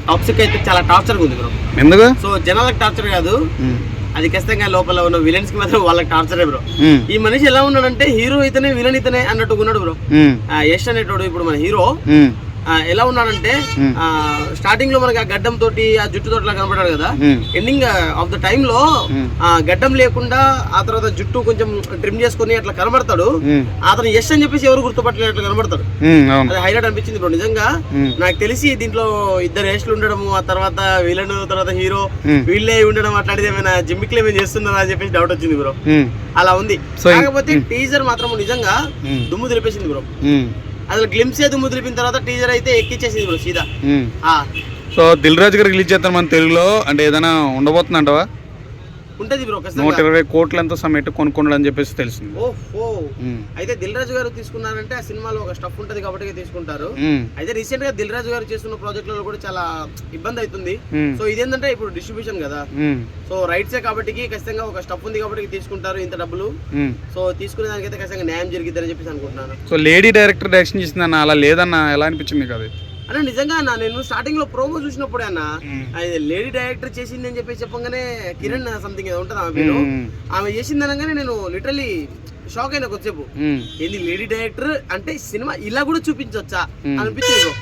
Toxic అయితే చాలా torture ఉంది బ్రో. ఎందుకు? సో జనాలకు టార్చర్ కాదు, అది ఖచ్చితంగా లోపల ఉన్న విలన్స్ కి మాత్రం వాళ్ళకి టార్చరే బ్రో. ఈ మనిషి ఎలా ఉన్నాడంటే హీరో ఇతనే విలన్ ఇతనే అన్నట్టు ఉన్నాడు బ్రో. యష్ అనేటోడు ఇప్పుడు మన హీరో ఎలా ఉన్నాడంటే స్టార్టింగ్ లో మనకి ఆ గడ్డం తోటి ఆ జుట్టు తోటి కనపడాడు కదా, ఎండింగ్ ఆఫ్ ద టైమ్ లో గడ్డం లేకుండా ఆ తర్వాత జుట్టు కొంచెం ట్రిమ్ చేసుకుని అట్లా కనబడతాడు. అతను యష్ అని చెప్పేసి ఎవరు గుర్తుపట్టలేదు, అట్లా కనబడతాడు. అది హైలైట్ అనిపించింది బ్రో నిజంగా. నాకు తెలిసి దీంట్లో ఇద్దరు యష్లు ఉండడము, ఆ తర్వాత విలన్, తర్వాత హీరో వీళ్ళే ఉండడం అట్లాంటిది ఏమైనా జిమ్మిక్లు ఏమైనా చేస్తున్నారా అని చెప్పేసి డౌట్ వచ్చింది బ్రో. అలా ఉంది. కాకపోతే టీజర్ మాత్రం నిజంగా దుమ్ము దులిపేసింది బ్రో. అసలు గ్లిమ్స్ దుమ్ము దులిపిన తర్వాత టీజర్ అయితే ఎక్కిచ్చేసింది బ్రో సీదా. సో దిల్ రాజు గారు రిలీజ్ చేస్తాను మన తెలుగులో అంటే ఏదైనా ఉండబోతుంది అంటవా? ఉంటది బ్రో, 120 కోట్లంతా సమెట్ కొనుక్కున్నాడు అని చెప్పేసి తెలిసింది. ఓహో, అయితే దిల్ రాజు గారు తీసుకున్నారంటే ఆ సినిమాలో ఒక స్టఫ్ ఉంటది కాబట్టి తీసుకుంటారు. అయితే రీసెంట్ గా దిల్ రాజు గారు చేస్తున్న ప్రాజెక్టులలో కూడా చాలా ఇబ్బంది అవుతుంది. సో ఇదేంటంటే ఇప్పుడు డిస్ట్రిబ్యూషన్ కదా, సో రైట్సే కాబట్టి ఖచ్చితంగా ఒక స్టఫ్ ఉంది కాబట్టి తీసుకుంటారు ఇంత డబ్బులు. సో తీసుకునే దానికైతే ఖచ్చితంగా న్యాయం జరిగిద్దని చెప్పేసి అనుకుంటున్నాను. సో లేడీ డైరెక్టర్ డైరెక్షన్ చేసిందన్న అలా లేదన్న ఎలా అనిపించింది కదా? అన్న నిజంగా అన్న నేను స్టార్టింగ్ లో ప్రోమో చూసినప్పుడే అన్న అది లేడీ డైరెక్టర్ చేసింది అని చెప్పి చెప్పగానే కిరణ్ సంథింగ్ ఏదో ఉంటుంది ఆమె పేరు, ఆమె చేసింది అనగానే నేను లిటరలీ షాక్ అయినా కొద్దిసేపు. ఏంది లేడీ డైరెక్టర్ అంటే సినిమా ఇలా కూడా చూపించవచ్చా అనిపించింది.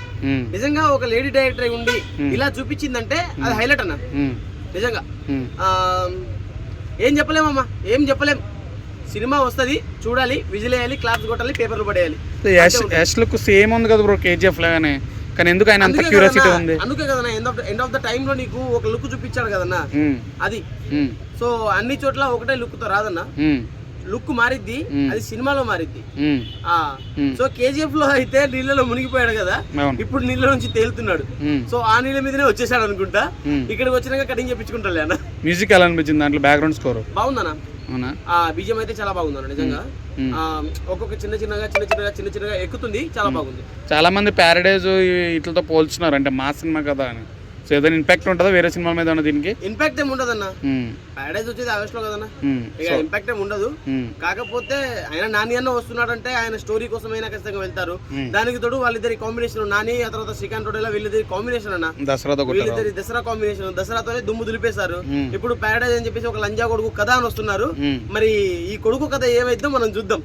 నిజంగా ఒక లేడీ డైరెక్టర్ ఉండి ఇలా చూపించిందంటే అది హైలైట్ అన్న నిజంగా. ఏం చెప్పలేమమ్మా, ఏం చెప్పలేం. సినిమా వస్తుంది, చూడాలి, విజిల్ వేయాలి, క్లాప్స్ కొట్టాలి, పేపర్లు పడేయాలి. యష్ లుక్ సేమ్ ఉంది కదా బ్రో కేజీఎఫ్ లాగానే, కానీ ఎందుకు ఆయన అంత క్యూరియాసిటీ ఉంది? అందుకే కదన్నా ఎండ్ ఆఫ్ ద టైమ్ లో నీకు ఒక లుక్ చూపించాడు కదన్నా అది. సో అన్ని చోట్ల ఒకటే లుక్ తో రాదన్నా, లుక్ మారిద్ది, అది సినిమాలో మారిద్ది. సో కేజీఎఫ్ లో అయితే నీళ్ళలో మునిగిపోయాడు కదా, ఇప్పుడు నీళ్ళ నుంచి తేలుతున్నాడు. సో ఆ నీళ్ళ మీదనే వచ్చేసాడు అనుకుంటా. ఇక్కడికి వచ్చినాక కటింగ్ చేపించుకుంటాడు అన్న. మ్యూజిక్ ఎలా అనిపించింది? దాంట్లో బ్యాక్గ్రౌండ్ స్కోర్ బాగుందన్నా. బీజం అయితే చాలా బాగుందన్న నిజంగా. ఒక్కొక్క చిన్న చిన్నగా ఎక్కుతుంది, చాలా బాగుంది. చాలా మంది ప్యారడైజ్ ఇట్లతో పోల్చున్నారు అంటే మా సినిమా కదా అని. సో ఏదైనా ఇంపాక్ట్ ఉంటుందా వేరే సినిమా మీద? దీనికి ఇంపాక్ట్ ఏమి ఉండదు అన్న. ప్యారడైజ్ వచ్చేది ఆగస్ట్ లో కదన్నా, ఇక ఇంపాక్ట్ ఏమి ఉండదు. కాకపోతే ఆయన నాని అన్న వస్తున్నాడంటే ఆయన స్టోరీ కోసం అయినా ఖచ్చితంగా వెళ్తారు. దానికి తోడు వాళ్ళిద్దరి కాంబినేషన్, నాని ఆ తర్వాత శ్రీకాంత్ తోడు వీళ్ళిద్దరి కాంబినేషన్ అన్న, వీళ్ళిద్దరి దసరా కాంబినేషన్, దసరాతోనే దుమ్ము దులిపేశారు. ఇప్పుడు ప్యారడైజ్ అని చెప్పేసి ఒక లంజా కొడుకు కథ అని వస్తున్నారు. మరి ఈ కొడుకు కథ ఏమైద్దో మనం చూద్దాం.